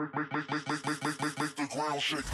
the ground shake.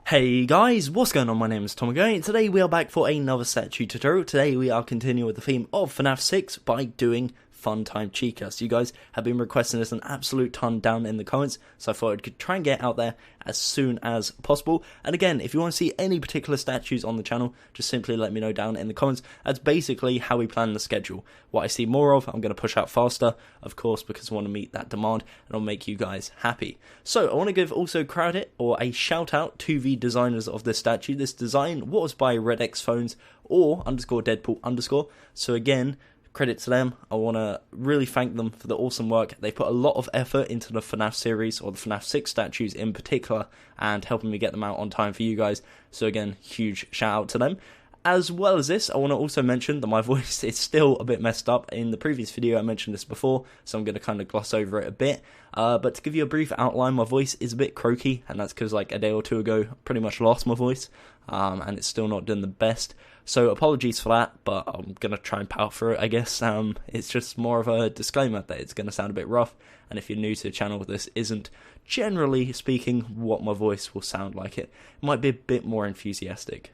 Hey guys, what's going on? My name is Tom and today we are back for another statute tutorial. Today we are continuing with the theme of FNAF 6 by doing Funtime Chica. So you guys have been requesting this an absolute ton down in the comments, so I thought I could try and get it out there as soon as possible. And again, if you want to see any particular statues on the channel, just simply let me know down in the comments. That's basically how we plan the schedule. What I see more of, I'm going to push out faster, of course, because I want to meet that demand and I'll make you guys happy. So I want to give also credit or a shout out to the designers of this statue. This design was by RedXPhones or _Deadpool_. So again, credit to them. I want to really thank them for the awesome work. They put a lot of effort into the FNAF series, or the FNAF 6 statues in particular, and helping me get them out on time for you guys. So again, huge shout out to them. As well as this, I want to also mention that my voice is still a bit messed up. In the previous video I mentioned this before, so I'm going to kind of gloss over it a bit. But to give you a brief outline, my voice is a bit croaky, and that's because like a day or two ago I pretty much lost my voice, and it's still not doing the best. So apologies for that, but I'm going to try and power through it, I guess. It's just more of a disclaimer that it's going to sound a bit rough, and if you're new to the channel, this isn't, generally speaking, what my voice will sound like. It might be a bit more enthusiastic,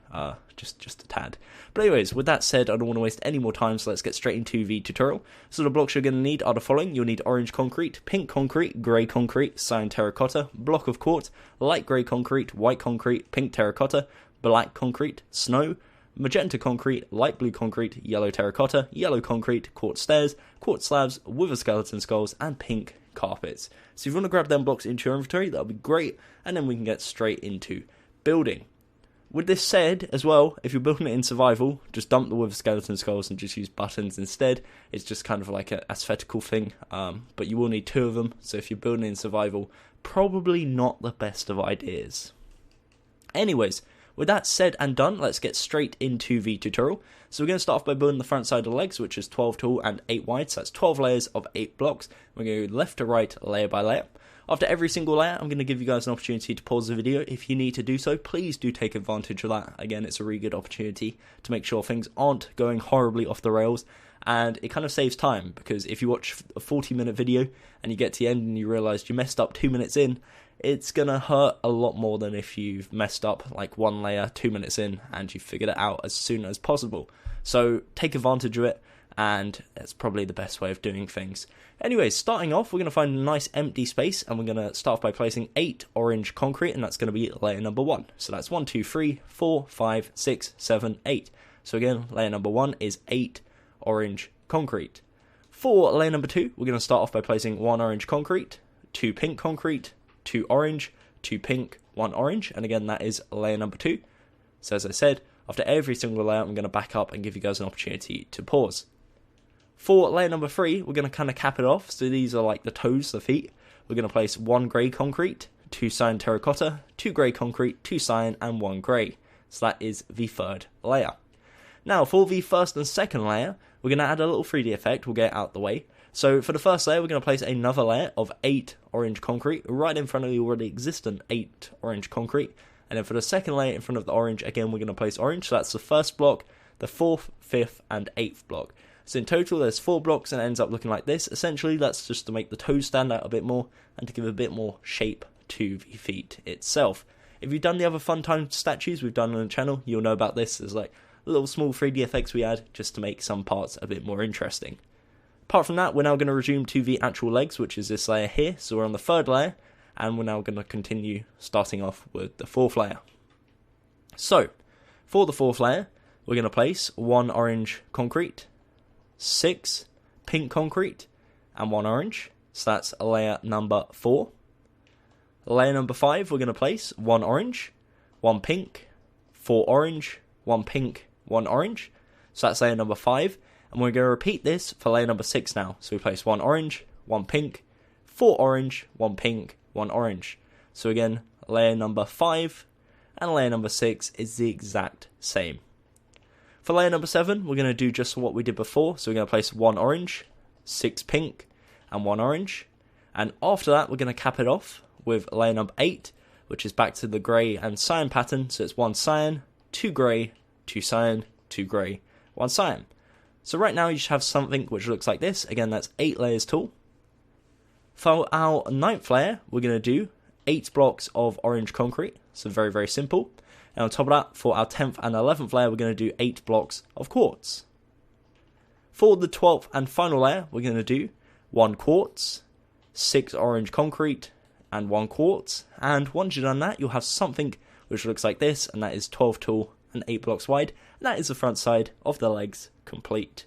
just a tad. But anyways, with that said, I don't want to waste any more time, so let's get straight into the tutorial. So the blocks you're going to need are the following. You'll need orange concrete, pink concrete, grey concrete, cyan terracotta, block of quartz, light grey concrete, white concrete, pink terracotta, black concrete, snow, magenta concrete, light blue concrete, yellow terracotta, yellow concrete, quartz stairs, quartz slabs, wither skeleton skulls, and pink carpets. So if you want to grab them blocks into your inventory, that'll be great, and then we can get straight into building. With this said, as well, if you're building it in survival, just dump the wither skeleton skulls and just use buttons instead. It's just kind of like an aesthetical thing, but you will need 2 of them, so if you're building in survival, probably not the best of ideas. Anyways, with that said and done, let's get straight into the tutorial. So we're going to start off by building the front side of the legs, which is 12 tall and 8 wide, so that's 12 layers of 8 blocks. We're going to go left to right, layer by layer. After every single layer, I'm going to give you guys an opportunity to pause the video. If you need to do so, please do take advantage of that. Again, it's a really good opportunity to make sure things aren't going horribly off the rails, and it kind of saves time, because if you watch a 40-minute video and you get to the end and you realise you messed up 2 minutes in, it's going to hurt a lot more than if you've messed up like 1 layer 2 minutes in and you figured it out as soon as possible. So take advantage of it, and it's probably the best way of doing things. Anyways, starting off, we're going to find a nice empty space, and we're going to start off by placing 8 orange concrete, and that's going to be layer number 1. So that's 1, 2, 3, 4, 5, 6, 7, 8. So again, layer number 1 is 8 orange concrete. For layer number 2, we're going to start off by placing 1 orange concrete, 2 pink concrete, 2 orange, 2 pink, 1 orange, and again that is layer number 2. So as I said, after every single layer I'm going to back up and give you guys an opportunity to pause. For layer number 3, we're going to kind of cap it off, so these are like the toes, the feet. We're going to place 1 grey concrete, 2 cyan terracotta, 2 grey concrete, 2 cyan, and 1 grey. So that is the 3rd layer. Now for the 1st and 2nd layer, we're going to add a little 3D effect. We'll get it out the way. So for the 1st layer, we're going to place another layer of 8 orange concrete right in front of the already existing 8 orange concrete. And then for the 2nd layer in front of the orange, again, we're going to place orange. So that's the 1st block, the 4th, 5th, and 8th block. So in total, there's 4 blocks, and it ends up looking like this. Essentially, that's just to make the toes stand out a bit more and to give a bit more shape to the feet itself. If you've done the other Funtime statues we've done on the channel, you'll know about this. There's like little small 3D effects we add just to make some parts a bit more interesting. Apart from that, we're now going to resume to the actual legs, which is this layer here. So we're on the 3rd layer, and we're now going to continue starting off with the 4th layer. So, for the 4th layer, we're going to place 1 orange concrete, 6 pink concrete, and 1 orange. So that's layer number 4. Layer number 5, we're going to place 1 orange, 1 pink, 4 orange, 1 pink, 1 orange. So that's layer number 5. And we're going to repeat this for layer number 6 now. So we place 1 orange, 1 pink, 4 orange, 1 pink, 1 orange. So again, layer number 5 and layer number 6 is the exact same. For layer number 7, we're going to do just what we did before. So we're going to place 1 orange, 6 pink, and 1 orange. And after that, we're going to cap it off with layer number 8, which is back to the grey and cyan pattern. So it's 1 cyan, 2 grey, 2 cyan, 2 grey, 1 cyan. So right now you should have something which looks like this. Again, that's 8 layers tall. For our 9th layer, we're going to do 8 blocks of orange concrete. So very, very simple. And on top of that, for our 10th and 11th layer, we're going to do 8 blocks of quartz. For the 12th and final layer, we're going to do 1 quartz, 6 orange concrete, and 1 quartz. And once you've done that, you'll have something which looks like this, and that is 12 tall and 8 blocks wide. And that is the front side of the legs complete.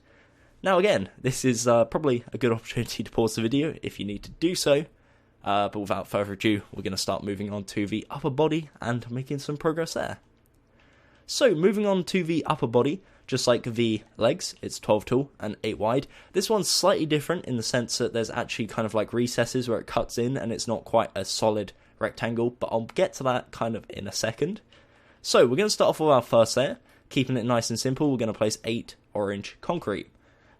Now again, this is probably a good opportunity to pause the video if you need to do so. But without further ado, we're going to start moving on to the upper body and making some progress there. So moving on to the upper body, just like the legs, it's 12 tall and 8 wide. This one's slightly different in the sense that there's actually kind of like recesses where it cuts in and it's not quite a solid rectangle, but I'll get to that kind of in a second. So we're going to start off with our first layer, keeping it nice and simple. We're going to place 8 orange concrete.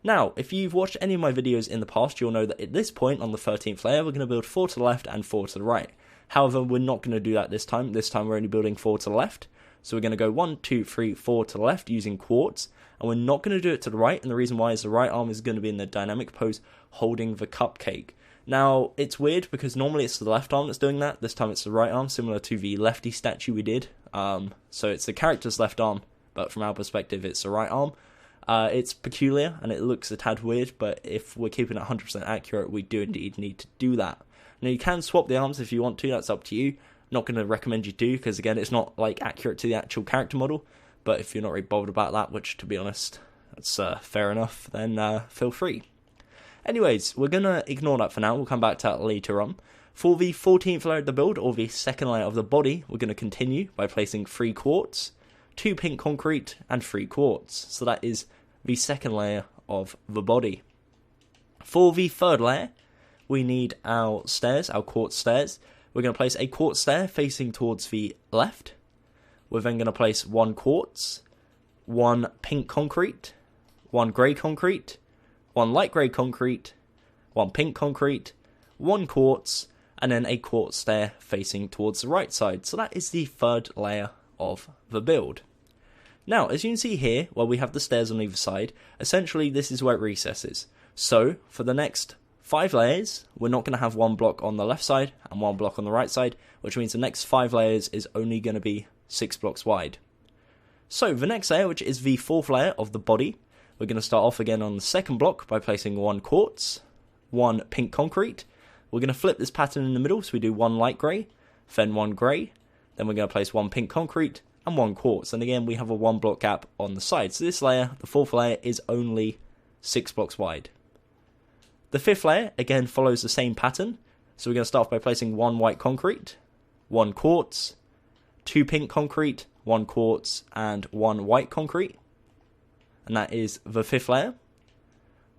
Now, if you've watched any of my videos in the past, you'll know that at this point on the 13th layer, we're going to build 4 to the left and 4 to the right. However, we're not going to do that this time. This time we're only building 4 to the left. So we're going to go 1, 2, 3, 4 to the left using quartz. And we're not going to do it to the right. And the reason why is the right arm is going to be in the dynamic pose holding the cupcake. Now, it's weird because normally it's the left arm that's doing that. This time it's the right arm, similar to the lefty statue we did. So it's the character's left arm, but from our perspective, it's the right arm. It's peculiar and it looks a tad weird, but if we're keeping it 100% accurate, we do indeed need to do that. Now you can swap the arms if you want to, that's up to you. Not going to recommend you do, because again, it's not like accurate to the actual character model, but if you're not really bothered about that, which to be honest, that's fair enough, then feel free. Anyways, we're going to ignore that for now, we'll come back to that later on. For the 14th layer of the build, or the second layer of the body, we're going to continue by placing 3 quartz, 2 pink concrete, and 3 quartz. So that is the second layer of the body. For the third layer, we need our stairs, our quartz stairs. We're going to place a quartz stair facing towards the left. We're then going to place 1 quartz, 1 pink concrete, 1 grey concrete, 1 light grey concrete, 1 pink concrete, 1 quartz, and then a quartz stair facing towards the right side. So that is the third layer of the build. Now, as you can see here, where we have the stairs on either side, essentially this is where it recesses. So, for the next 5 layers, we're not going to have 1 block on the left side and 1 block on the right side, which means the next 5 layers is only going to be 6 blocks wide. So, the next layer, which is the 4th layer of the body, we're going to start off again on the second block by placing 1 quartz, 1 pink concrete. We're going to flip this pattern in the middle, so we do 1 light grey, then 1 grey, then we're going to place 1 pink concrete, and 1 quartz, and again we have a 1 block gap on the side. So this layer, the 4th layer, is only 6 blocks wide. The 5th layer, again, follows the same pattern. So we're going to start off by placing 1 white concrete, 1 quartz, 2 pink concrete, 1 quartz, and 1 white concrete. And that is the 5th layer.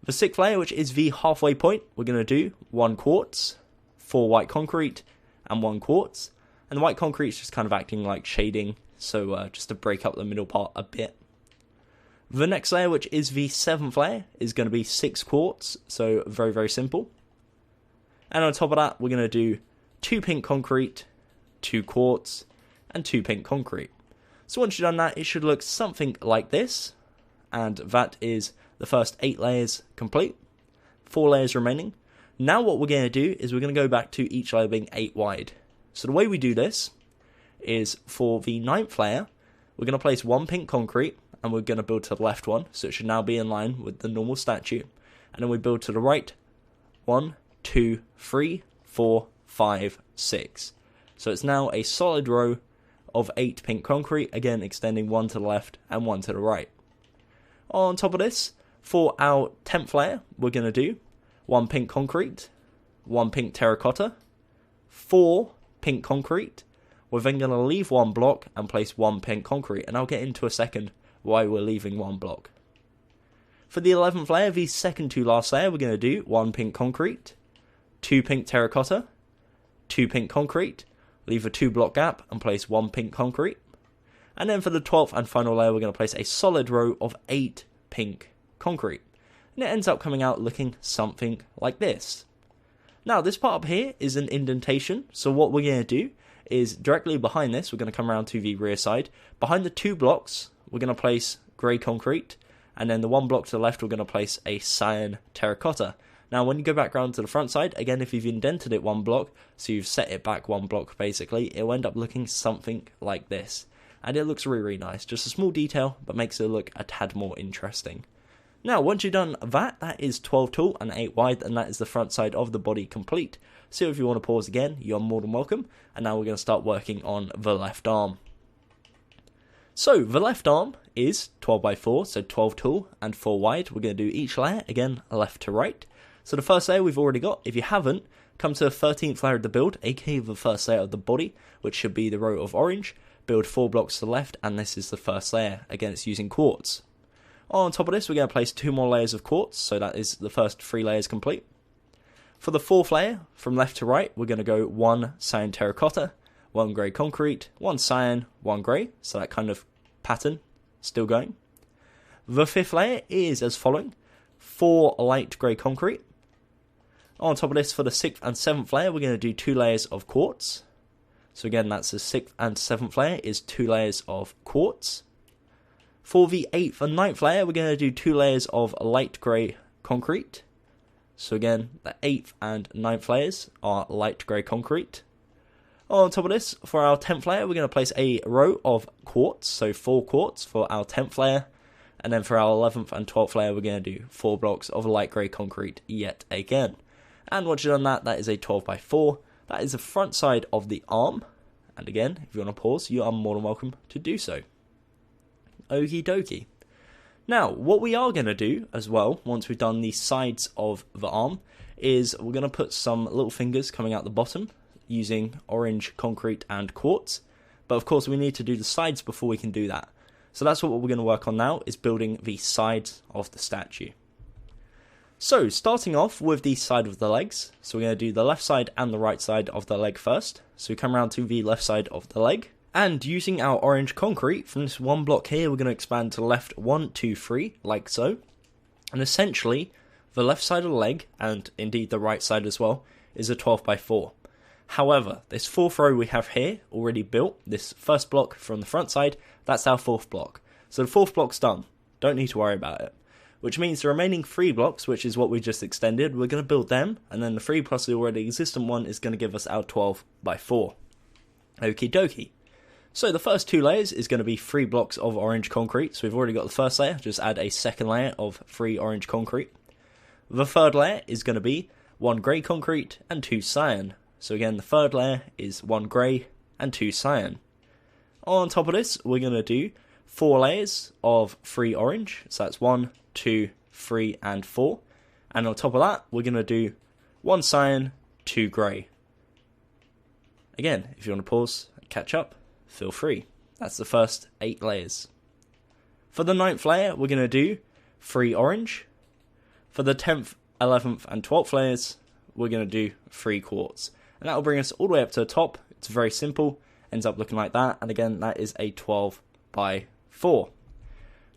The 6th layer, which is the halfway point, we're going to do 1 quartz, 4 white concrete, and 1 quartz. And the white concrete is just kind of acting like shading, so just to break up the middle part a bit. The next layer, which is the 7th layer, is going to be 6 quartz, so very, very simple. And on top of that, we're going to do 2 pink concrete, 2 quartz, and 2 pink concrete. So once you've done that, it should look something like this. And that is the first 8 layers complete. 4 layers remaining. Now what we're going to do is we're going to go back to each layer being 8 wide. So the way we do this is for the 9th layer, we're going to place 1 pink concrete, and we're going to build to the left one, so it should now be in line with the normal statute. And then we build to the right, 1, 2, 3, 4, 5, 6. So it's now a solid row of 8 pink concrete, again extending 1 to the left and 1 to the right. On top of this, for our 10th layer, we're going to do 1 pink concrete, 1 pink terracotta, 4 pink concrete. We're then going to leave 1 block and place 1 pink concrete, and I'll get into a second why we're leaving 1 block. For the 11th layer, the second to last layer, we're going to do 1 pink concrete, 2 pink terracotta, 2 pink concrete, leave a 2 block gap and place 1 pink concrete. And then for the 12th and final layer, we're going to place a solid row of 8 pink concrete. And it ends up coming out looking something like this. Now, this part up here is an indentation, so what we're going to do is directly behind this, we're going to come around to the rear side. Behind the 2 blocks, we're going to place grey concrete, and then the one block to the left we're going to place a cyan terracotta. Now when you go back round to the front side, again if you've indented it one block, so you've set it back one block basically, it will end up looking something like this. And it looks really, really nice. Just a small detail, but makes it look a tad more interesting. Now once you've done that, that is 12 tall and 8 wide, and that is the front side of the body complete. So if you want to pause again, you're more than welcome. And now we're going to start working on the left arm. So the left arm is 12 by 4, so 12 tall and 4 wide. We're going to do each layer, again, left to right. So the first layer we've already got. If you haven't, come to the 13th layer of the build, aka the first layer of the body, which should be the row of orange. Build 4 blocks to the left, and this is the first layer. Again, it's using quartz. On top of this, we're going to place 2 more layers of quartz, so that is the first 3 layers complete. For the 4th layer, from left to right, we're going to go 1 cyan terracotta, 1 grey concrete, 1 cyan, 1 grey, so that kind of pattern still going. The 5th layer is as following: 4 light grey concrete. On top of this, for the 6th and 7th layer, we're going to do 2 layers of quartz. So again, that's the 6th and 7th layer is 2 layers of quartz. For the 8th and 9th layer, we're going to do 2 layers of light grey concrete. So again, the 8th and 9th layers are light grey concrete. On top of this, for our 10th layer, we're going to place a row of quartz, so 4 quartz for our 10th layer. And then for our 11th and 12th layer, we're going to do 4 blocks of light grey concrete yet again. And once you've done that, that is a 12 by 4. That is the front side of the arm. And again, if you want to pause, you are more than welcome to do so. Okie dokie. Now, what we are going to do as well, once we've done the sides of the arm, is we're going to put some little fingers coming out the bottom using orange concrete and quartz. But of course, we need to do the sides before we can do that. So that's what we're going to work on now, is building the sides of the statue. So, starting off with the side of the legs, so we're going to do the left side and the right side of the leg first. So we come around to the left side of the leg, and using our orange concrete, from this one block here, we're going to expand to the left 1, 2, 3, like so. And essentially, the left side of the leg, and indeed the right side as well, is a 12 by 4. However, this 4th row we have here, already built, this first block from the front side, that's our 4th block. So the 4th block's done, don't need to worry about it. Which means the remaining 3 blocks, which is what we just extended, we're going to build them, and then the 3 plus the already existent one is going to give us our 12 by 4. Okie dokie. So the first 2 layers is going to be 3 blocks of orange concrete, so we've already got the first layer, just add a second layer of 3 orange concrete. The third layer is going to be 1 grey concrete and 2 cyan. So again, the third layer is 1 grey and 2 cyan. On top of this, we're going to do 4 layers of 3 orange, so that's 1, 2, 3, and 4. And on top of that, we're going to do 1 cyan, 2 grey. Again, if you want to pause and catch up, feel free. That's the first 8 layers. For the 9th layer, we're going to do 3 orange. For the 10th, 11th, and 12th layers, we're going to do 3 quarts. And that will bring us all the way up to the top. It's very simple. Ends up looking like that. And again, that is a 12 by 4.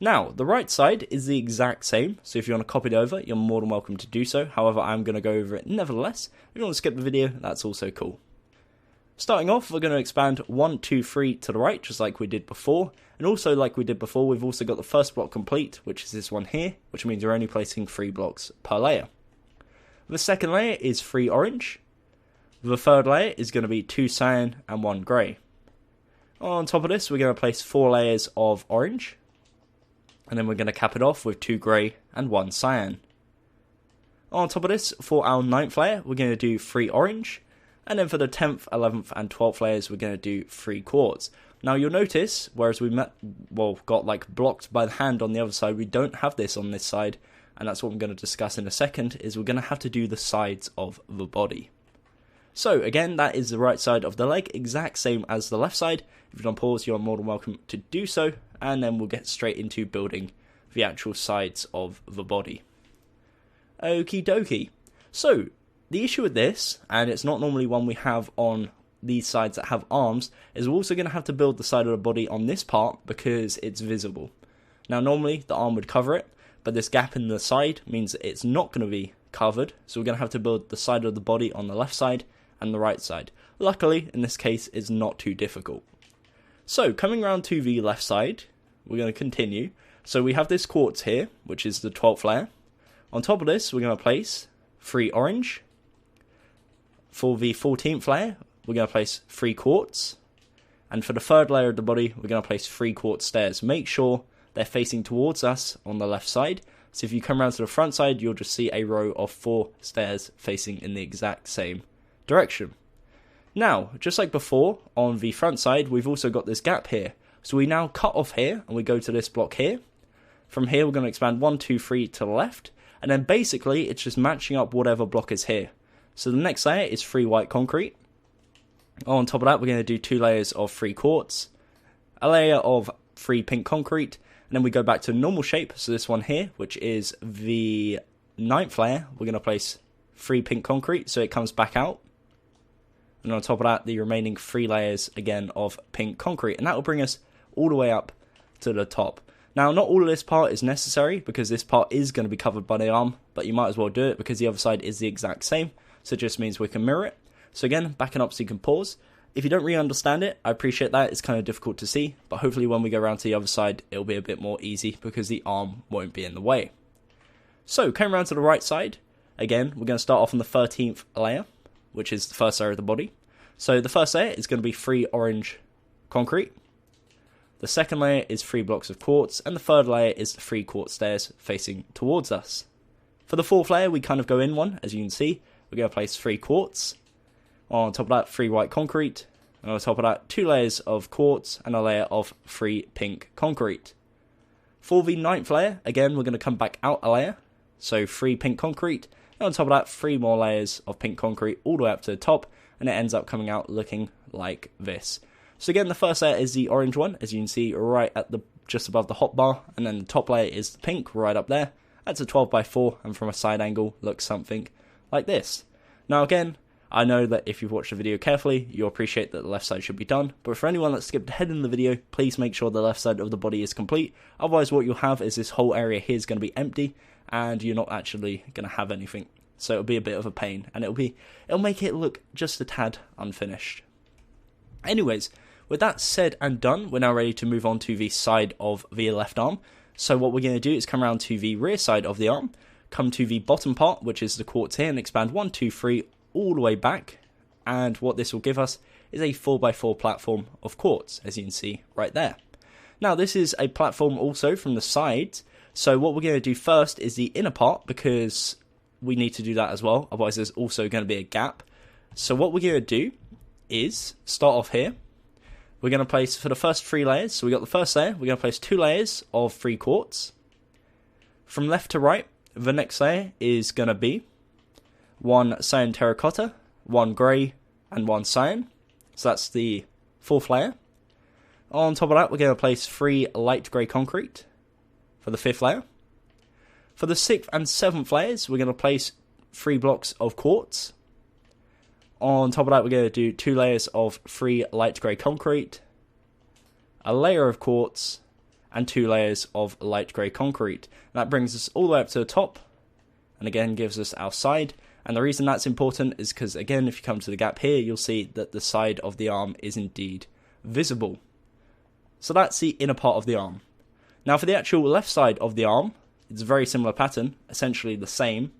Now, the right side is the exact same, so if you want to copy it over, you're more than welcome to do so. However, I'm going to go over it nevertheless. If you want to skip the video, that's also cool. Starting off, we're going to expand 1, 2, 3 to the right, just like we did before. And also, like we did before, we've also got the first block complete, which is this one here, which means you're only placing 3 blocks per layer. The second layer is 3 orange. The third layer is going to be 2 cyan and 1 grey. On top of this, we're going to place 4 layers of orange. And then we're going to cap it off with 2 grey and 1 cyan. On top of this, for our 9th layer, we're going to do 3 orange. And then for the 10th, 11th, and 12th layers, we're going to do 3 quarts. Now you'll notice, whereas we got like blocked by the hand on the other side, we don't have this on this side. And that's what I'm going to discuss in a second, is we're going to have to do the sides of the body. So again, that is the right side of the leg, exact same as the left side. If you don't pause, you're more than welcome to do so. And then we'll get straight into building the actual sides of the body. Okie dokie. So, the issue with this, and it's not normally one we have on these sides that have arms, is we're also going to have to build the side of the body on this part because it's visible. Now normally the arm would cover it, but this gap in the side means that it's not going to be covered, so we're going to have to build the side of the body on the left side and the right side. Luckily, in this case, it's not too difficult. So, coming around to the left side, we're going to continue. So we have this quartz here, which is the 12th layer. On top of this, we're going to place 3 orange. For the 14th layer, we're going to place 3 quartz. And for the 3rd layer of the body, we're going to place 3 quartz stairs. Make sure they're facing towards us on the left side. So if you come around to the front side, you'll just see a row of 4 stairs facing in the exact same direction. Now, just like before, on the front side, we've also got this gap here. So we now cut off here, and we go to this block here. From here, we're going to expand 1, 2, 3 to the left. And then basically, it's just matching up whatever block is here. So the next layer is 3 white concrete. On top of that, we're going to do 2 layers of 3 quartz. A layer of 3 pink concrete. And then we go back to normal shape. So this one here, which is the 9th layer, we're going to place 3 pink concrete. So it comes back out. And on top of that, the remaining 3 layers, again, of pink concrete. And that will bring us all the way up to the top. Now, not all of this part is necessary, because this part is going to be covered by the arm. But you might as well do it, because the other side is the exact same. So it just means we can mirror it. So again, backing up so you can pause. If you don't really understand it, I appreciate that. It's kind of difficult to see. But hopefully when we go around to the other side, it'll be a bit more easy, because the arm won't be in the way. So, coming around to the right side. Again, we're going to start off on the 13th layer, which is the first layer of the body. So the first layer is going to be 3 orange concrete. The second layer is 3 blocks of quartz. And the third layer is 3 quartz stairs facing towards us. For the 4th layer, we kind of go in one, as you can see. We're going to place 3 quartz. On top of that, 3 white concrete. And on top of that, 2 layers of quartz and a layer of 3 pink concrete. For the 9th layer, again, we're going to come back out a layer. So 3 pink concrete. And on top of that, 3 more layers of pink concrete all the way up to the top. And it ends up coming out looking like this. So again, the first layer is the orange one, as you can see right at the just above the hotbar. And then the top layer is the pink right up there. That's a 12x4, and from a side angle looks something like this. Now again, I know that if you've watched the video carefully, you'll appreciate that the left side should be done. But for anyone that skipped ahead in the video, please make sure the left side of the body is complete. Otherwise, what you'll have is this whole area here is going to be empty, and you're not actually going to have anything. So it'll be a bit of a pain, and it'll make it look just a tad unfinished. Anyways, with that said and done, we're now ready to move on to the side of the left arm. So what we're going to do is come around to the rear side of the arm, come to the bottom part, which is the quartz here, and expand 1, 2, 3 all the way back. And what this will give us is a 4x4 platform of quartz, as you can see right there. Now this is a platform also from the sides. So what we're going to do first is the inner part, because we need to do that as well. Otherwise there's also going to be a gap. So what we're going to do is start off here. We're going to place, for the first 3 layers, so we got the first layer, we're going to place 2 layers of 3 quartz. From left to right, the next layer is going to be 1 cyan terracotta, 1 grey, and 1 cyan. So that's the 4th layer. On top of that, we're going to place 3 light grey concrete for the 5th layer. For the 6th and 7th layers, we're going to place 3 blocks of quartz. On top of that, we're going to do 2 layers of 3 light grey concrete, a layer of quartz, and 2 layers of light grey concrete. And that brings us all the way up to the top, and again gives us our side. And the reason that's important is because, again, if you come to the gap here, you'll see that the side of the arm is indeed visible. So that's the inner part of the arm. Now for the actual left side of the arm, it's a very similar pattern, essentially the same.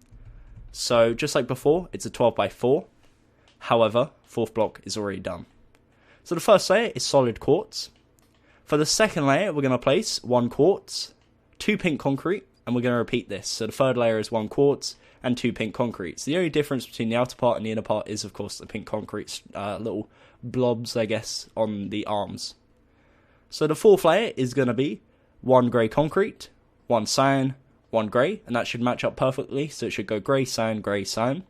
So just like before, it's a 12x4. However, 4th block is already done. So the first layer is solid quartz. For the second layer, we're going to place 1 quartz, 2 pink concrete, and we're going to repeat this. So the third layer is 1 quartz and 2 pink concrete. So the only difference between the outer part and the inner part is, of course, the pink concrete little blobs, I guess, on the arms. So the 4th layer is going to be 1 grey concrete, 1 cyan, 1 grey, and that should match up perfectly. So it should go grey, cyan, grey, cyan.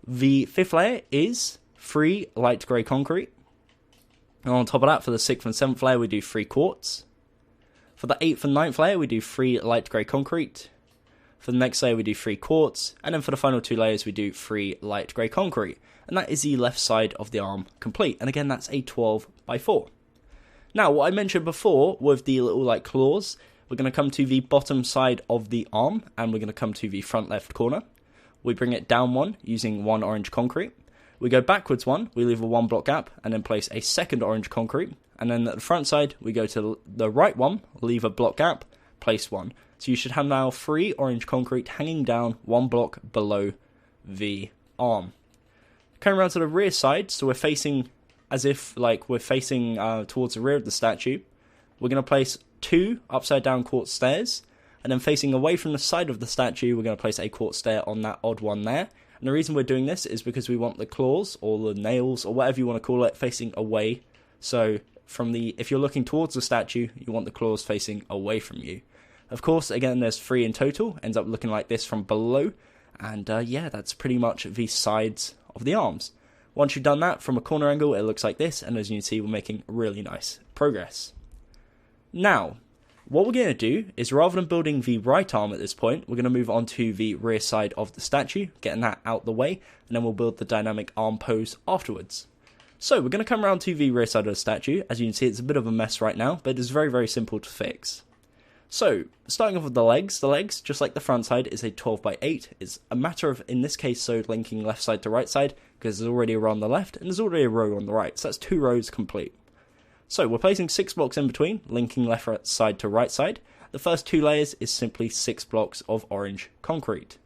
The 5th layer is 3 light grey concrete. And on top of that, for the 6th and 7th layer, we do 3 quartz. For the 8th and 9th layer, we do 3 light grey concrete. For the next layer, we do 3 quartz. And then for the final 2 layers, we do 3 light grey concrete. And that is the left side of the arm complete. And again, that's a 12x4. Now, what I mentioned before with the little claws, we're going to come to the bottom side of the arm. And we're going to come to the front left corner. We bring it down 1 using 1 orange concrete. We go backwards 1, we leave a 1 block gap, and then place a second orange concrete. And then at the front side, we go to the right 1, leave a block gap, place one. So you should have now 3 orange concrete hanging down 1 block below the arm. Coming around to the rear side, so we're facing as if like we're facing towards the rear of the statue. We're going to place 2 upside down quartz stairs, and then facing away from the side of the statue, we're going to place a quartz stair on that odd one there. And the reason we're doing this is because we want the claws, or the nails, or whatever you want to call it, facing away. So if you're looking towards the statue, you want the claws facing away from you. Of course, again, there's 3 in total, ends up looking like this from below. And yeah, that's pretty much the sides of the arms. Once you've done that, from a corner angle, it looks like this, and as you can see, we're making really nice progress. Now, what we're going to do is, rather than building the right arm at this point, we're going to move on to the rear side of the statue, getting that out the way, and then we'll build the dynamic arm pose afterwards. So, we're going to come around to the rear side of the statue. As you can see, it's a bit of a mess right now, but it's very, very simple to fix. So, starting off with the legs, just like the front side, is a 12x8. It's a matter of, in this case, so linking left side to right side, because there's already a row on the left, and there's already a row on the right, so that's 2 rows complete. So, we're placing 6 blocks in between, linking left side to right side. The first 2 layers is simply 6 blocks of orange concrete.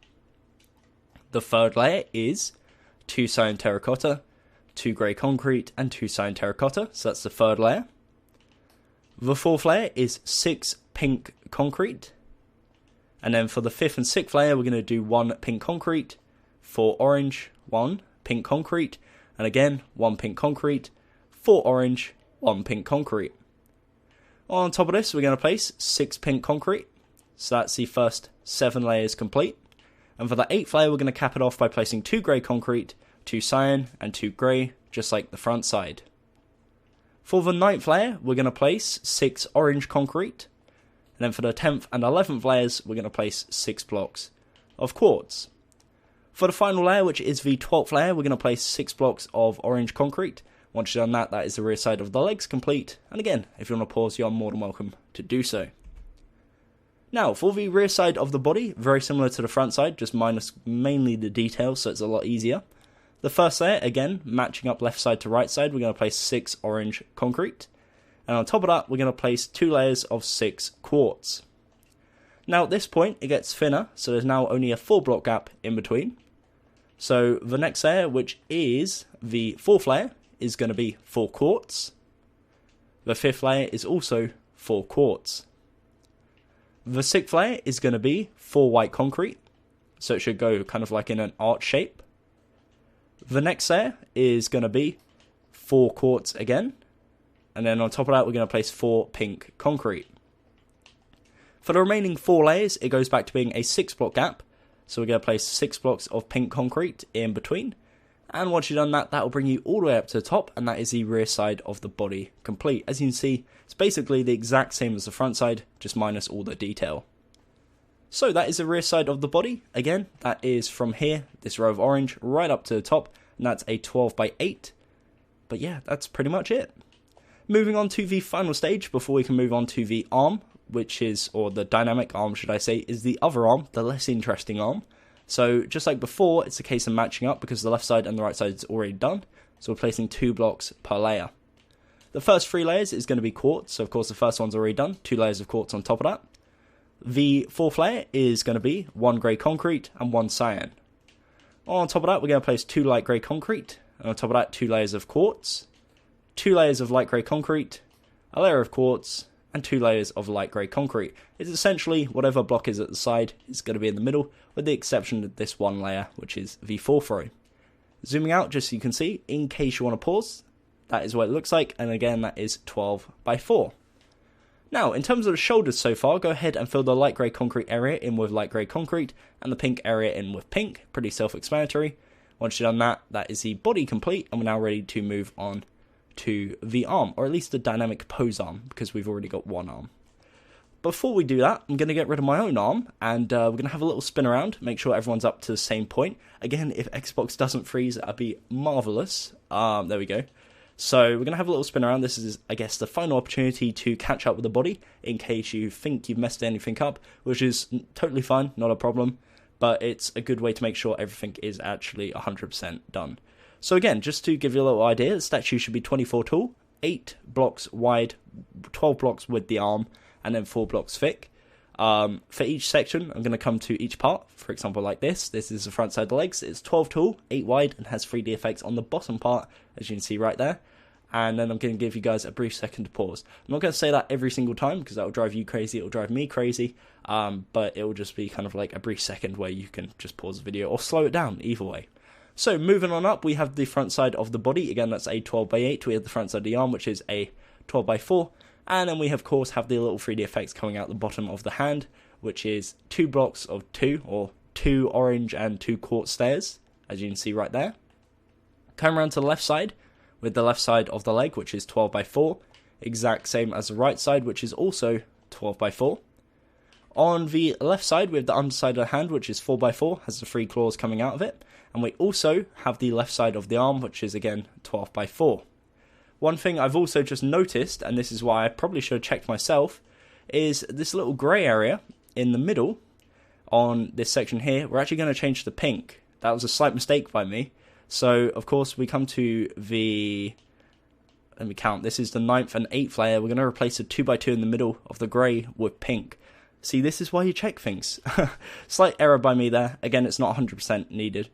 The third layer is 2 cyan terracotta, 2 grey concrete, and 2 cyan terracotta, so that's the third layer. The fourth layer is 6 pink concrete. And then for the 5th and 6th layer, we're going to do 1 pink concrete, 4 orange, 1 pink concrete, and again, 1 pink concrete, 4 orange, 1 pink concrete. On top of this, we're going to place 6 pink concrete. So that's the first 7 layers complete. And for the 8th layer, we're going to cap it off by placing 2 grey concrete, 2 cyan, and 2 grey, just like the front side. For the 9th layer, we're going to place 6 orange concrete. And then for the 10th and 11th layers, we're going to place 6 blocks of quartz. For the final layer, which is the 12th layer, we're going to place 6 blocks of orange concrete. Once you've done that, that is the rear side of the legs complete. And again, if you want to pause, you're more than welcome to do so. Now, for the rear side of the body, very similar to the front side, just minus mainly the details, so it's a lot easier. The first layer, again, matching up left side to right side, we're going to place 6 orange concrete. And on top of that, we're going to place 2 layers of 6 quartz. Now at this point, it gets thinner, so there's now only a 4 block gap in between. So the next layer, which is the 4th layer, is going to be 4 quartz. The 5th layer is also 4 quartz. The 6th layer is going to be 4 white concrete, so it should go kind of like in an arch shape. The next layer is going to be 4 quartz again, and then on top of that we're going to place 4 pink concrete. For the remaining 4 layers, it goes back to being a 6 block gap, so we're going to place 6 blocks of pink concrete in between. And once you've done that, that will bring you all the way up to the top, and that is the rear side of the body complete. As you can see, it's basically the exact same as the front side, just minus all the detail. So that is the rear side of the body. Again, that is from here, this row of orange, right up to the top, and that's a 12x8. But yeah, that's pretty much it. Moving on to the final stage, before we can move on to the arm, which is, or the dynamic arm should I say, is the other arm, the less interesting arm. So just like before, it's a case of matching up because the left side and the right side is already done. So we're placing 2 blocks per layer. The first 3 layers is going to be quartz. So of course the first one's already done. 2 layers of quartz on top of that. The 4th layer is going to be 1 grey concrete and 1 cyan. On top of that, we're going to place 2 light grey concrete. And on top of that, 2 layers of quartz. 2 layers of light grey concrete. A layer of quartz. And 2 layers of light grey concrete. It's essentially whatever block is at the side is going to be in the middle, with the exception of this one layer, which is the 4th row. Zooming out, just so you can see, in case you want to pause, that is what it looks like, and again, that is 12x4. Now, in terms of the shoulders so far, go ahead and fill the light grey concrete area in with light grey concrete, and the pink area in with pink. Pretty self-explanatory. Once you've done that, that is the body complete, and we're now ready to move on to the arm, or at least the dynamic pose arm, because we've already got one arm. Before we do that, I'm going to get rid of my own arm, and we're going to have a little spin around, make sure everyone's up to the same point. Again, if Xbox doesn't freeze, that'd be marvellous. There we go. So we're going to have a little spin around. This is, I guess, the final opportunity to catch up with the body, in case you think you've messed anything up, which is totally fine, not a problem, but it's a good way to make sure everything is actually 100% done. So again, just to give you a little idea, the statue should be 24 tall, 8 blocks wide, 12 blocks with the arm, and then 4 blocks thick. For each section, I'm going to come to each part. For example, like this. This is the front side of the legs. It's 12 tall, 8 wide, and has 3D effects on the bottom part, as you can see right there. And then I'm going to give you guys a brief second to pause. I'm not going to say that every single time, because that will drive you crazy, it will drive me crazy, but it will just be kind of like a brief second where you can just pause the video, or slow it down, either way. So, moving on up, we have the front side of the body. Again, that's a 12x8. We have the front side of the arm, which is a 12x4. And then we, of course, have the little 3D effects coming out the bottom of the hand, which is 2 blocks of 2, or 2 orange and 2 quartz stairs, as you can see right there. Come around to the left side, with the left side of the leg, which is 12x4, exact same as the right side, which is also 12x4. On the left side, we have the underside of the hand, which is 4x4, has the 3 claws coming out of it, and we also have the left side of the arm, which is again 12x4. One thing I've also just noticed, and this is why I probably should have checked myself, is this little grey area in the middle on this section here, we're actually going to change to pink. That was a slight mistake by me. So, of course, we come to the, let me count, this is the 9th and 8th layer. We're going to replace a 2x2 in the middle of the grey with pink. See, this is why you check things. Slight error by me there. Again, it's not 100% needed,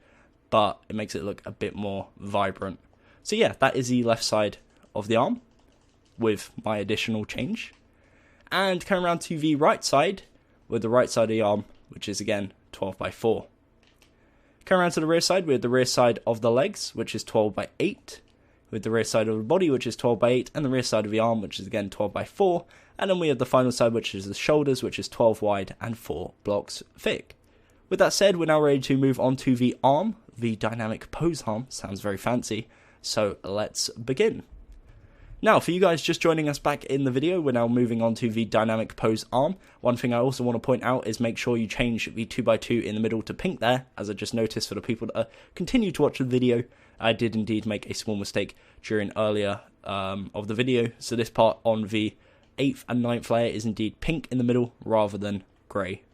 but it makes it look a bit more vibrant. So yeah, that is the left side of the arm with my additional change. And coming around to the right side with the right side of the arm, which is again 12x4. Come around to the rear side, we have the rear side of the legs, which is 12x8, with the rear side of the body, which is 12x8, and the rear side of the arm, which is again 12x4, and then we have the final side, which is the shoulders, which is 12 wide and 4 blocks thick. With that said, we're now ready to move on to the arm, the dynamic pose arm. Sounds very fancy, so let's begin. Now, for you guys just joining us back in the video, we're now moving on to the dynamic pose arm. One thing I also want to point out is make sure you change the 2x2 in the middle to pink there, as I just noticed for the people that continue to watch the video. I did indeed make a small mistake during earlier of the video, so this part on the 8th and 9th layer is indeed pink in the middle rather than grey.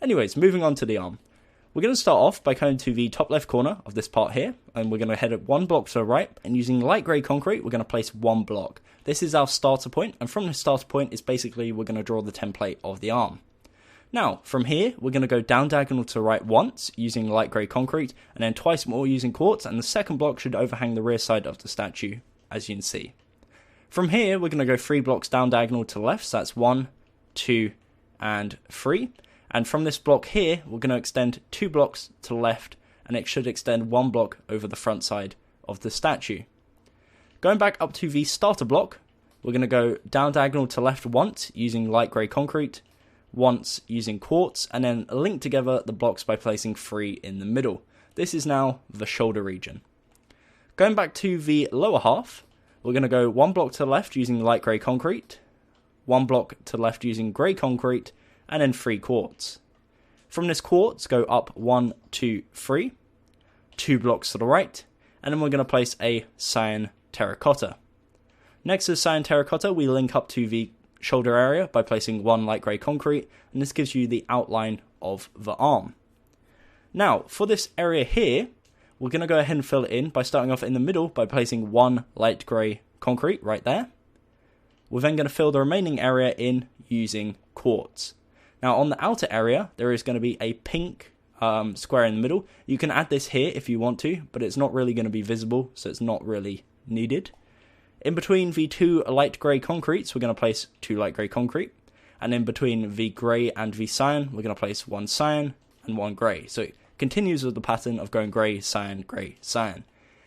Anyways, moving on to the arm. We're going to start off by coming to the top left corner of this part here, and we're going to head at 1 block to the right, and using light grey concrete, we're going to place 1 block. This is our starter point, and from this starter point is basically we're going to draw the template of the arm. Now, from here, we're going to go down diagonal to the right once, using light grey concrete, and then twice more using quartz, and the second block should overhang the rear side of the statue, as you can see. From here, we're going to go 3 blocks down diagonal to the left, so that's 1, 2, and 3. And from this block here, we're going to extend 2 blocks to the left, and it should extend 1 block over the front side of the statue. Going back up to the starter block, we're going to go down diagonal to left once, using light grey concrete, once using quartz, and then link together the blocks by placing 3 in the middle. This is now the shoulder region. Going back to the lower half, we're going to go 1 block to the left using light grey concrete, 1 block to the left using grey concrete, and then 3 quartz. From this quartz, go up 1, 2, 3, 2 blocks to the right, and then we're going to place a cyan terracotta. Next to the cyan terracotta, we link up to the shoulder area by placing 1 light grey concrete, and this gives you the outline of the arm. Now, for this area here, we're going to go ahead and fill it in by starting off in the middle by placing 1 light grey concrete right there. We're then going to fill the remaining area in using quartz. Now, on the outer area, there is going to be a pink square in the middle. You can add this here if you want to, but it's not really going to be visible, so it's not really needed. In between the 2 light grey concretes, we're going to place 2 light grey concrete. And in between the grey and the cyan, we're going to place 1 cyan and 1 grey. So it continues with the pattern of going grey, cyan, grey, cyan.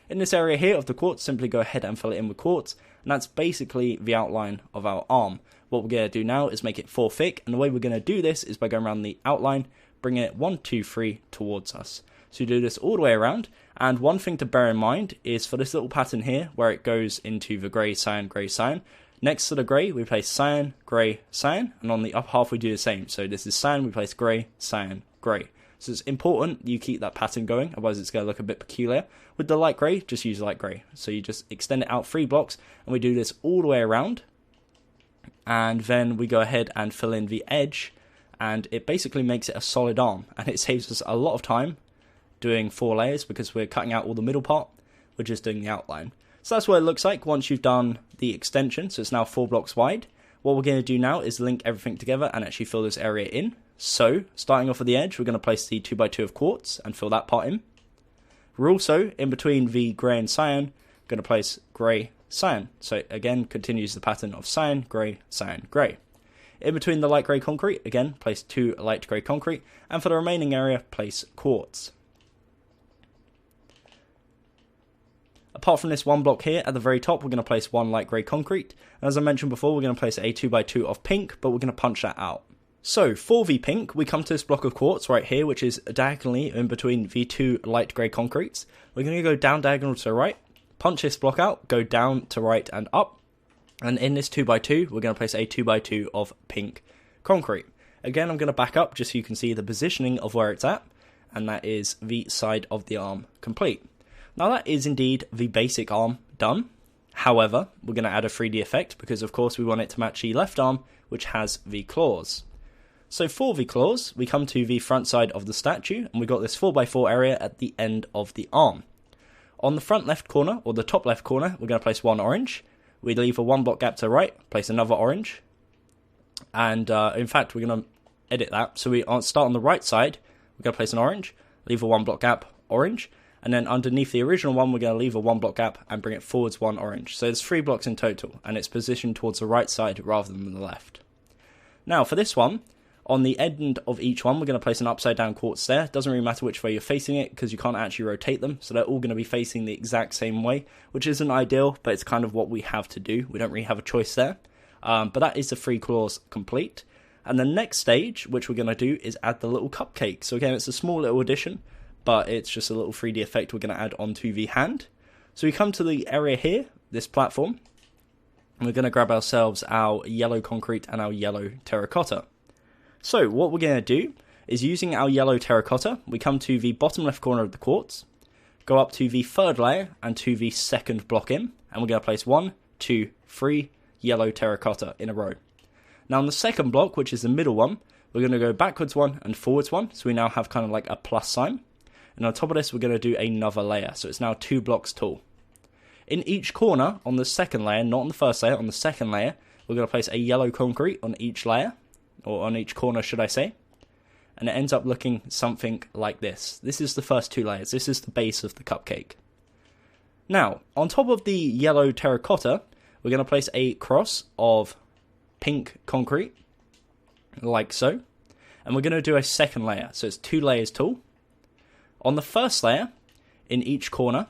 In this area here of the quartz, simply go ahead and fill it in with quartz. And that's basically the outline of our arm. What we're going to do now is make it 4 thick, and the way we're going to do this is by going around the outline, bringing it 1, 2, 3 towards us. So you do this all the way around, and one thing to bear in mind is for this little pattern here, where it goes into the grey, cyan, next to the grey we place cyan, grey, cyan, and on the upper half we do the same. So this is cyan, we place grey, cyan, grey. So it's important you keep that pattern going, otherwise it's going to look a bit peculiar. With the light grey, just use light grey. So you just extend it out 3 blocks, and we do this all the way around. And then we go ahead and fill in the edge, and it basically makes it a solid arm, and it saves us a lot of time doing 4 layers because we're cutting out all the middle part, we're just doing the outline. So that's what it looks like once you've done the extension. So it's now 4 blocks wide. What we're going to do now is link everything together and actually fill this area in. So, starting off at the edge, we're going to place the 2x2 of quartz and fill that part in. We're also, in between the grey and cyan, going to place grey, cyan. So again, continues the pattern of cyan, grey, grey. In between the light grey concrete, again, place 2 light grey concrete. And for the remaining area, place quartz. Apart from this one block here, at the very top, we're going to place 1 light grey concrete. And as I mentioned before, we're going to place a 2x2 of pink, but we're going to punch that out. So, for the pink, we come to this block of quartz right here, which is diagonally in between the 2 light grey concretes. We're going to go down diagonal to the right, punch this block out, go down to right and up. And in this 2x2, we're going to place a 2x2 of pink concrete. Again, I'm going to back up just so you can see the positioning of where it's at. And that is the side of the arm complete. Now that is indeed the basic arm done. However, we're going to add a 3D effect because of course we want it to match the left arm, which has the claws. So for the claws, we come to the front side of the statue, and we've got this 4x4 area at the end of the arm. On the front left corner, or the top left corner, we're going to place 1 orange. We leave a 1 block gap to the right, place another orange. And in fact, we're going to edit that. So we start on the right side, we're going to place an orange, leave a 1 block gap, orange. And then underneath the original one, we're going to leave a 1 block gap and bring it forwards 1 orange. So there's 3 blocks in total, and it's positioned towards the right side rather than the left. Now for this one, on the end of each one, we're going to place an upside down quartz there. Doesn't really matter which way you're facing it because you can't actually rotate them. So they're all going to be facing the exact same way, which isn't ideal, but it's kind of what we have to do. We don't really have a choice there. But that is the 3 claws complete. And the next stage, which we're going to do, is add the little cupcake. So again, it's a small little addition, but it's just a little 3D effect we're going to add onto the hand. So we come to the area here, this platform, and we're going to grab ourselves our yellow concrete and our yellow terracotta. So what we're going to do is using our yellow terracotta, we come to the bottom left corner of the quartz, go up to the 3rd layer and to the 2nd block in, and we're going to place 1, 2, 3 yellow terracotta in a row. Now on the 2nd block, which is the middle one, we're going to go backwards 1 and forwards 1, so we now have kind of like a plus sign. And on top of this, we're going to do another layer, so it's now 2 blocks tall. In each corner on the 2nd layer, not on the 1st layer, on the 2nd layer, we're going to place a yellow concrete on each layer. Or on each corner, should I say. And it ends up looking something like this. This is the first 2 layers. This is the base of the cupcake. Now, on top of the yellow terracotta, we're going to place a cross of pink concrete, like so. And we're going to do a 2nd layer. So it's 2 layers tall. On the 1st layer, in each corner,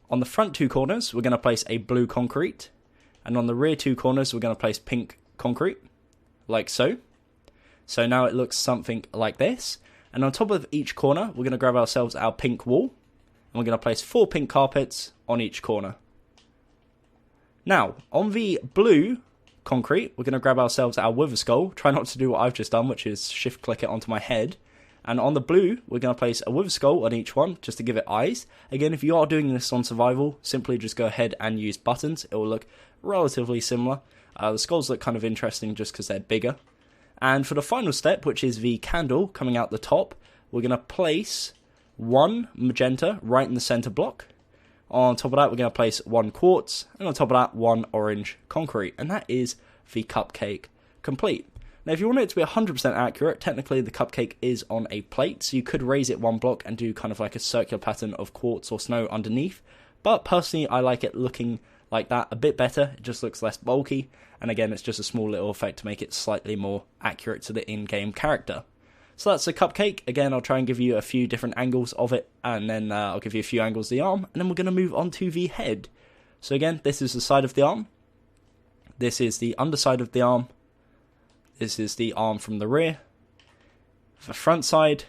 on the front 2 corners, we're going to place a blue concrete. And on the rear 2 corners, we're going to place pink concrete, like so. So now it looks something like this. And on top of each corner, we're going to grab ourselves our pink wall. And we're going to place 4 pink carpets on each corner. Now, on the blue concrete, we're going to grab ourselves our wither skull. Try not to do what I've just done, which is shift click it onto my head. And on the blue, we're going to place a wither skull on each one, just to give it eyes. Again, if you are doing this on survival, simply just go ahead and use buttons. It will look relatively similar. The skulls look kind of interesting just because they're bigger. And for the final step, which is the candle coming out the top, we're going to place 1 magenta right in the center block. On top of that, we're going to place 1 quartz, and on top of that, 1 orange concrete. And that is the cupcake complete. Now, if you want it to be 100% accurate, technically the cupcake is on a plate, so you could raise it 1 block and do kind of like a circular pattern of quartz or snow underneath. But personally, I like it looking like that a bit better. It just looks less bulky, and again, it's just a small little effect to make it slightly more accurate to the in-game character. So that's the cupcake. Again, I'll try and give you a few different angles of it, and then I'll give you a few angles of the arm, and then we're going to move on to the head. So again, this is the side of the arm, this is the underside of the arm, this is the arm from the rear, the front side,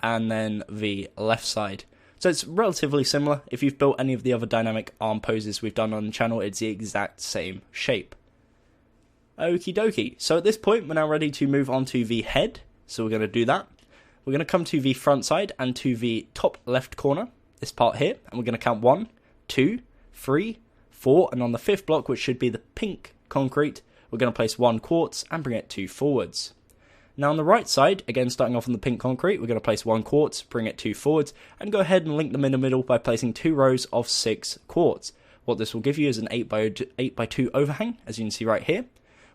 and then the left side. So it's relatively similar. If you've built any of the other dynamic arm poses we've done on the channel, it's the exact same shape. Okie dokie. So at this point, we're now ready to move on to the head. So we're going to do that. We're going to come to the front side and to the top left corner, this part here, and we're going to count 1, 2, 3, 4, and on the 5th block, which should be the pink concrete, we're going to place 1 quartz and bring it 2 forwards. Now on the right side, again starting off on the pink concrete, we're going to place 1 quartz, bring it 2 forwards, and go ahead and link them in the middle by placing 2 rows of 6 quartz. what this will give you is an 8x2 overhang, as you can see right here.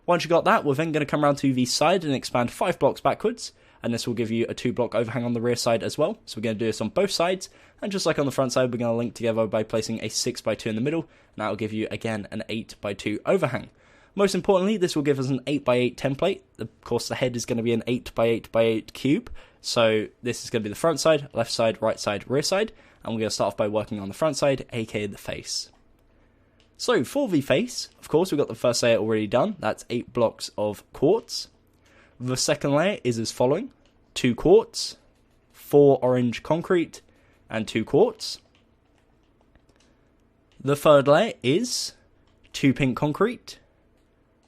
Once you got that, we're then going to come around to the side and expand 5 blocks backwards, and this will give you a 2 block overhang on the rear side as well. So we're going to do this on both sides, and just like on the front side, we're going to link together by placing a 6x2 in the middle, and that will give you again an 8x2 overhang. Most importantly, this will give us an 8x8 template. Of course, the head is going to be an 8x8x8 cube. So this is going to be the front side, left side, right side, rear side. And we're going to start off by working on the front side, aka the face. So for the face, of course, we've got the first layer already done. That's 8 blocks of quartz. The second layer is as following: 2 quartz, 4 orange concrete, and 2 quartz. The third layer is 2 pink concrete,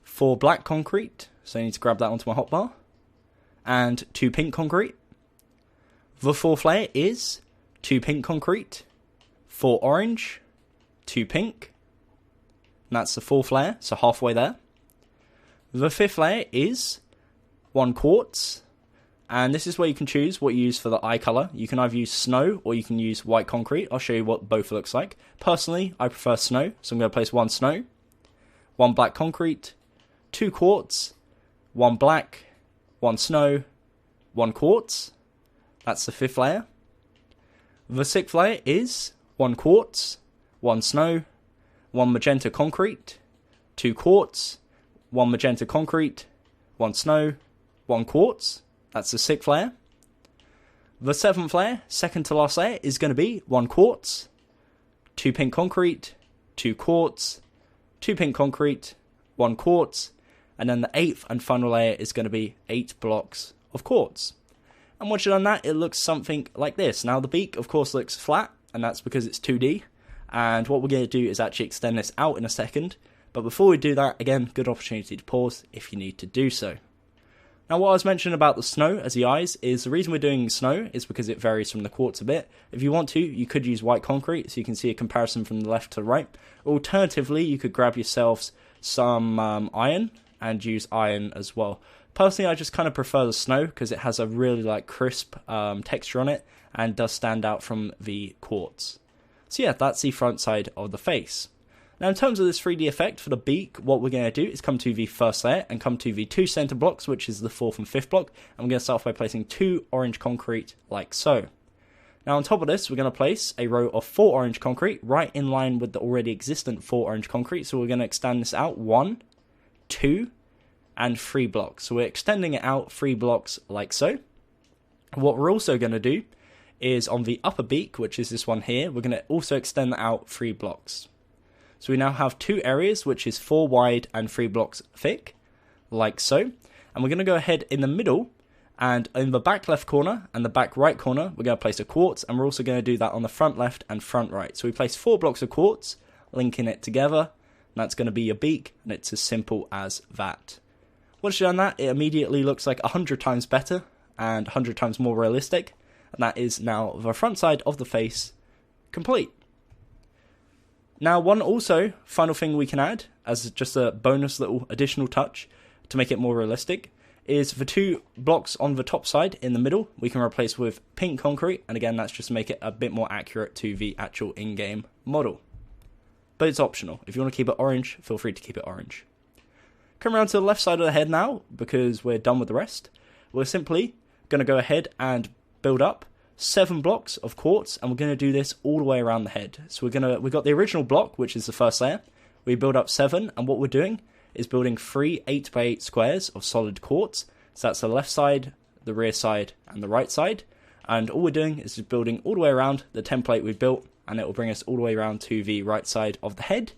4 black concrete, so I need to grab that onto my hotbar, and 2 pink concrete. The fourth layer is 2 pink concrete, 4 orange, 2 pink, and that's the fourth layer, so halfway there. The fifth layer is 1 quartz, and this is where you can choose what you use for the eye colour. You can either use snow or you can use white concrete. I'll show you what both looks like. Personally, I prefer snow, so I'm going to place 1 snow, 1 black concrete, 2 quartz, 1 black, 1 snow, 1 quartz. That's the fifth layer. The sixth layer is 1 quartz, 1 snow, 1 magenta concrete, 2 quartz, 1 magenta concrete, 1 snow, 1 quartz. That's the sixth layer. The seventh layer, second to last layer, is going to be 1 quartz, 2 pink concrete, 2 quartz, 2 pink concrete, 1 quartz, and then the 8th and final layer is going to be 8 blocks of quartz. And once you've done that, it looks something like this. Now the beak, of course, looks flat, and that's because it's 2D. And what we're going to do is actually extend this out in a second. But before we do that, again, good opportunity to pause if you need to do so. Now what I was mentioning about the snow as the eyes is the reason we're doing snow is because it varies from the quartz a bit. If you want to, you could use white concrete so you can see a comparison from the left to right. Alternatively, you could grab yourselves some iron and use iron as well. Personally, I just kind of prefer the snow because it has a really crisp texture on it and does stand out from the quartz. So yeah, that's the front side of the face. Now in terms of this 3D effect for the beak, what we're going to do is come to the first layer and come to the 2 center blocks, which is the 4th and 5th block, and we're going to start off by placing 2 orange concrete like so. Now on top of this, we're going to place a row of 4 orange concrete right in line with the already existent 4 orange concrete, so we're going to extend this out 1, 2, and 3 blocks. So we're extending it out 3 blocks like so. What we're also going to do is on the upper beak, which is this one here, we're going to also extend that out 3 blocks. So we now have 2 areas, which is 4 wide and 3 blocks thick, like so. And we're going to go ahead in the middle, and in the back left corner and the back right corner, we're going to place a quartz, and we're also going to do that on the front left and front right. So we place 4 blocks of quartz, linking it together, and that's going to be your beak, and it's as simple as that. Once you've done that, it immediately looks like 100 times better and 100 times more realistic, and that is now the front side of the face complete. Now one also final thing we can add as just a bonus little additional touch to make it more realistic is the 2 blocks on the top side in the middle we can replace with pink concrete, and again that's just to make it a bit more accurate to the actual in-game model. But it's optional. If you want to keep it orange, feel free to keep it orange. Come around to the left side of the head now, because we're done with the rest. We're simply going to go ahead and build up 7 blocks of quartz, and we're going to do this all the way around the head. So we've got the original block, which is the first layer. We build up 7, and what we're doing is building 3 8x8 squares of solid quartz. So that's the left side, the rear side, and the right side. And all we're doing is just building all the way around the template we've built, and it will bring us all the way around to the right side of the head,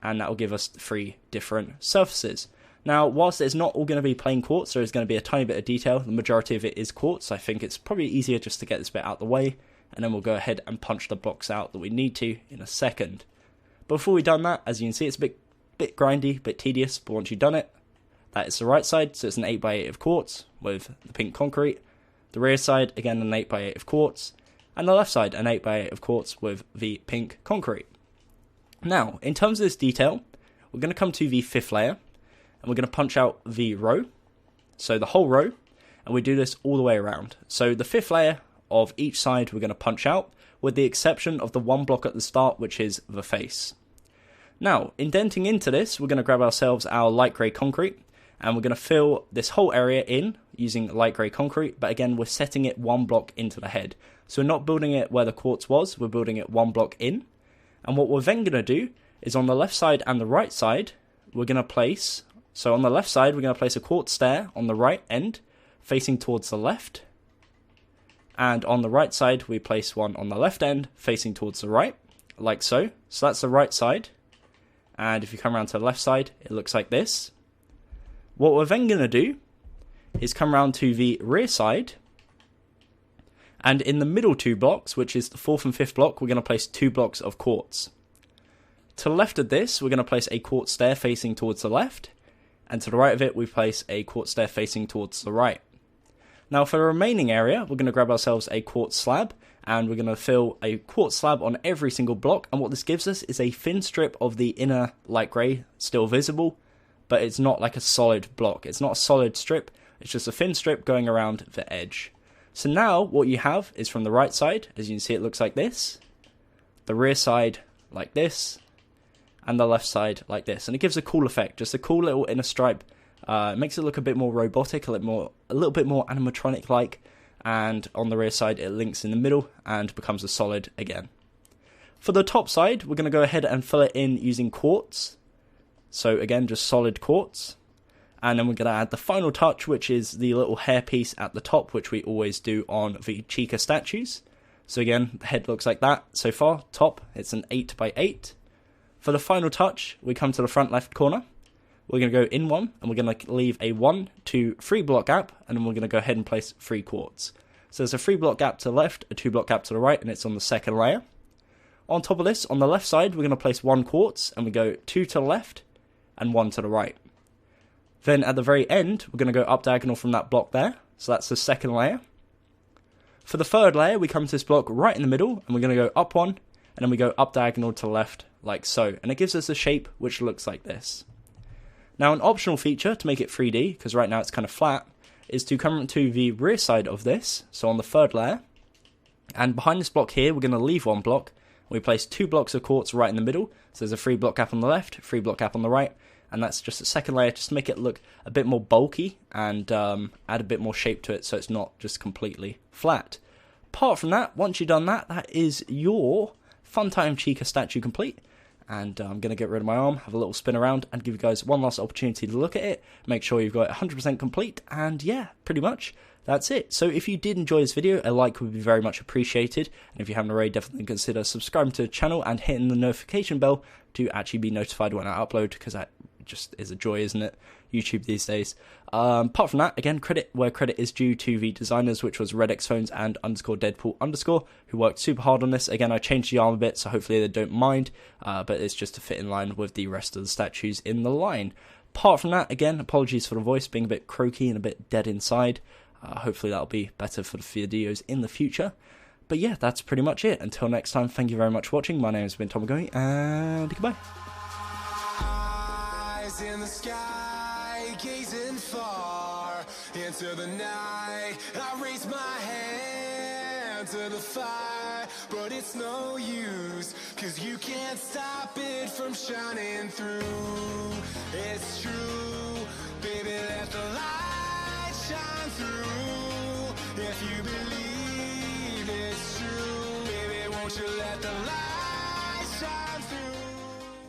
and that will give us 3 different surfaces. Now, whilst it's not all going to be plain quartz, there is going to be a tiny bit of detail. The majority of it is quartz. I think it's probably easier just to get this bit out of the way, and then we'll go ahead and punch the blocks out that we need to in a second. But before we've done that, as you can see, it's a bit grindy, a bit tedious, but once you've done it, that is the right side, so it's an 8x8 of quartz with the pink concrete. The rear side, again, an 8x8 of quartz, and the left side, an 8x8 of quartz with the pink concrete. Now, in terms of this detail, we're going to come to the 5th layer, and we're going to punch out the row, so the whole row, and we do this all the way around. So the 5th layer of each side we're going to punch out, with the exception of the 1 block at the start, which is the face. Now, indenting into this, we're going to grab ourselves our light grey concrete, and we're going to fill this whole area in using light grey concrete, but again, we're setting it one block into the head. So we're not building it where the quartz was, we're building it one block in. And what we're then going to do is on the left side and the right side, we're going to place, so on the left side, we're going to place a quartz stair on the right end, facing towards the left. And on the right side, we place one on the left end, facing towards the right, like so. So that's the right side. And if you come around to the left side, it looks like this. What we're then going to do is come around to the rear side. And in the middle 2 blocks, which is the 4th and 5th block, we're going to place 2 blocks of quartz. To the left of this, we're going to place a quartz stair facing towards the left. And to the right of it, we place a quartz stair facing towards the right. Now for the remaining area, we're going to grab ourselves a quartz slab, and we're going to fill a quartz slab on every single block, and what this gives us is a thin strip of the inner light grey still visible, but it's not like a solid block. It's not a solid strip, it's just a thin strip going around the edge. So now what you have is from the right side, as you can see it looks like this, the rear side like this, and the left side like this, and it gives a cool effect, just a cool little inner stripe. It makes it look a bit more robotic, a little bit more animatronic-like, and on the rear side it links in the middle and becomes a solid again. For the top side, we're going to go ahead and fill it in using quartz. So again, just solid quartz. And then we're going to add the final touch, which is the little hairpiece at the top, which we always do on the Chica statues. So again, the head looks like that. So far, top, it's an 8x8. For the final touch, we come to the front left corner. We're going to go in one, and we're going to leave a 1, 2, 3 block gap, and then we're going to go ahead and place 3 quartz. So there's a 3 block gap to the left, a 2 block gap to the right, and it's on the second layer. On top of this, on the left side, we're going to place 1 quartz, and we go 2 to the left, and 1 to the right. Then at the very end, we're going to go up diagonal from that block there, so that's the second layer. For the third layer, we come to this block right in the middle, and we're going to go up 1, and then we go up diagonal to the left, like so, and it gives us a shape which looks like this. Now an optional feature to make it 3D, because right now it's kind of flat, is to come to the rear side of this, so on the third layer, and behind this block here we're going to leave 1 block, we place 2 blocks of quartz right in the middle, so there's a 3 block gap on the left, 3 block gap on the right, and that's just a second layer just to make it look a bit more bulky and add a bit more shape to it so it's not just completely flat. Apart from that, once you've done that, that is your Funtime Chica statue complete. And I'm going to get rid of my arm, have a little spin around, and give you guys one last opportunity to look at it, make sure you've got it 100% complete, and yeah, pretty much, that's it. So if you did enjoy this video, a like would be very much appreciated, and if you haven't already, definitely consider subscribing to the channel and hitting the notification bell to actually be notified when I upload, because that just is a joy, isn't it? YouTube these days. Apart from that, again, credit where credit is due to the designers, which was RedXPhones and _Deadpool_, who worked super hard on this. Again, I changed the arm a bit, so hopefully they don't mind, but it's just to fit in line with the rest of the statues in the line. Apart from that, again, apologies for the voice being a bit croaky and a bit dead inside. Hopefully that'll be better for the videos in the future. But yeah, that's pretty much it. Until next time, thank you very much for watching. My name has been Gummy, and goodbye. In the sky, gazing far into the night, I raise my hand to the fire, but it's no use, 'cause you can't stop it from shining through. It's true, baby, let the light shine through. If you believe it's true, baby, won't you let the light